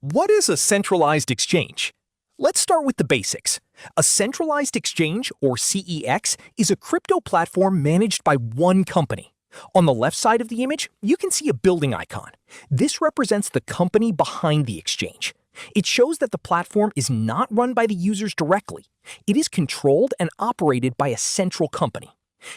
What is a centralized exchange? Let's start with the basics. A centralized exchange, or CEX, is a crypto platform managed by one company. On the left side of the image, you can see a building icon. This represents the company behind the exchange. It shows that the platform is not run by the users directly. It is controlled and operated by a central company.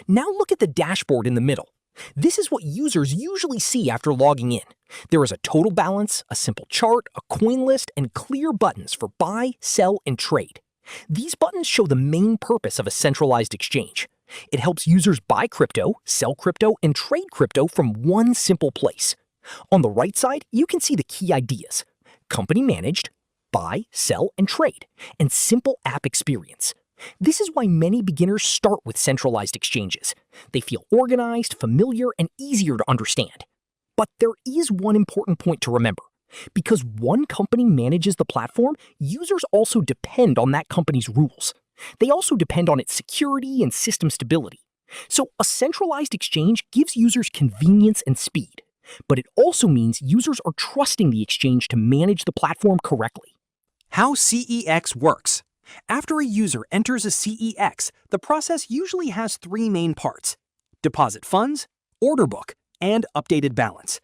Now look at the dashboard in the middle. This is what users usually see after logging in. There is a total balance, a simple chart, a coin list, and clear buttons for buy, sell, and trade. These buttons show the main purpose of a centralized exchange. It helps users buy crypto, sell crypto, and trade crypto from one simple place. On the right side, you can see the key ideas: company managed, buy, sell, and trade, and simple app experience. This is why many beginners start with centralized exchanges. They feel organized, familiar, and easier to understand. But there is one important point to remember. Because one company manages the platform, users also depend on that company's rules. They also depend on its security and system stability. So a centralized exchange gives users convenience and speed. But it also means users are trusting the exchange to manage the platform correctly. How CEX works. After a user enters a CEX, the process usually has three main parts: deposit funds, order book, and updated balance.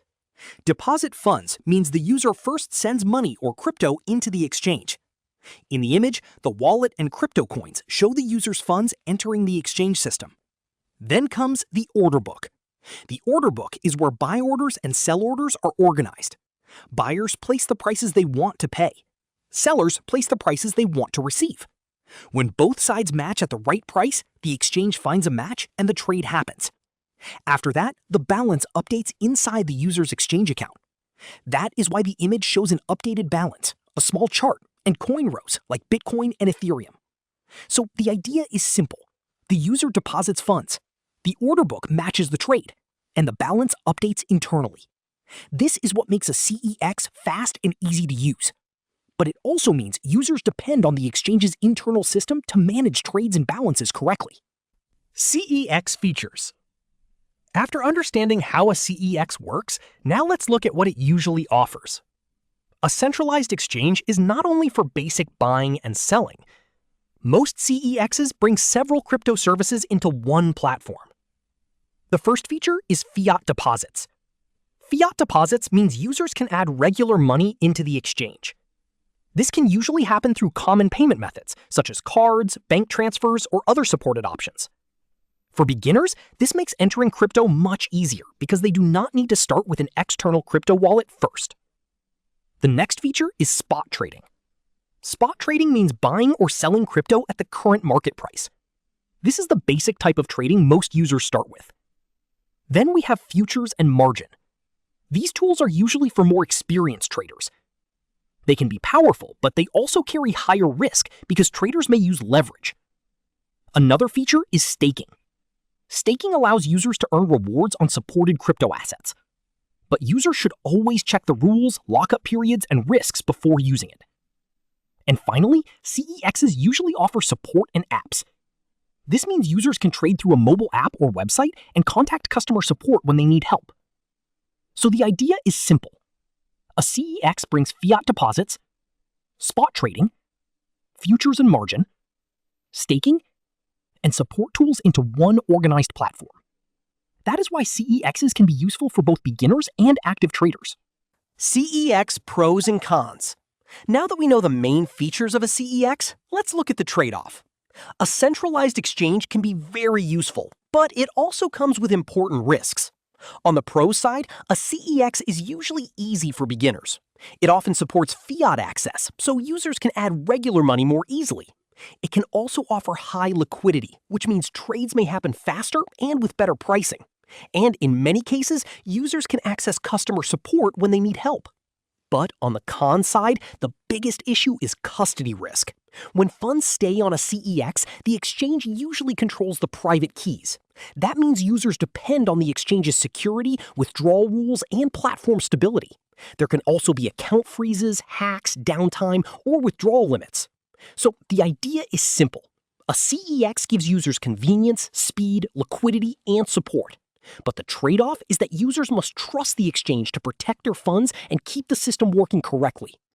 Deposit funds means the user first sends money or crypto into the exchange. In the image, the wallet and crypto coins show the user's funds entering the exchange system. Then comes the order book. The order book is where buy orders and sell orders are organized. Buyers place the prices they want to pay. Sellers place the prices they want to receive. When both sides match at the right price, the exchange finds a match and the trade happens. After that, the balance updates inside the user's exchange account. That is why the image shows an updated balance, a small chart, and coin rows like Bitcoin and Ethereum. So the idea is simple. The user deposits funds, the order book matches the trade, and the balance updates internally. This is what makes a CEX fast and easy to use. But it also means users depend on the exchange's internal system to manage trades and balances correctly. CEX features. After understanding how a CEX works, now let's look at what it usually offers. A centralized exchange is not only for basic buying and selling. Most CEXs bring several crypto services into one platform. The first feature is fiat deposits. Fiat deposits means users can add regular money into the exchange. This can usually happen through common payment methods, such as cards, bank transfers, or other supported options. For beginners, this makes entering crypto much easier because they do not need to start with an external crypto wallet first. The next feature is spot trading. Spot trading means buying or selling crypto at the current market price. This is the basic type of trading most users start with. Then we have futures and margin. These tools are usually for more experienced traders. They can be powerful, but they also carry higher risk because traders may use leverage. Another feature is staking. Staking allows users to earn rewards on supported crypto assets. But users should always check the rules, lockup periods, and risks before using it. And finally, CEXs usually offer support and apps. This means users can trade through a mobile app or website and contact customer support when they need help. So the idea is simple. A CEX brings fiat deposits, spot trading, futures and margin, staking, and support tools into one organized platform. That is why CEXs can be useful for both beginners and active traders. CEX pros and cons. Now that we know the main features of a CEX, let's look at the trade-off. A centralized exchange can be very useful, but it also comes with important risks. On the pro side, a CEX is usually easy for beginners. It often supports fiat access, so users can add regular money more easily. It can also offer high liquidity, which means trades may happen faster and with better pricing. And in many cases, users can access customer support when they need help. But on the con side, the biggest issue is custody risk. When funds stay on a CEX, the exchange usually controls the private keys. That means users depend on the exchange's security, withdrawal rules, and platform stability. There can also be account freezes, hacks, downtime, or withdrawal limits. So the idea is simple. A CEX gives users convenience, speed, liquidity, and support. But the trade-off is that users must trust the exchange to protect their funds and keep the system working correctly.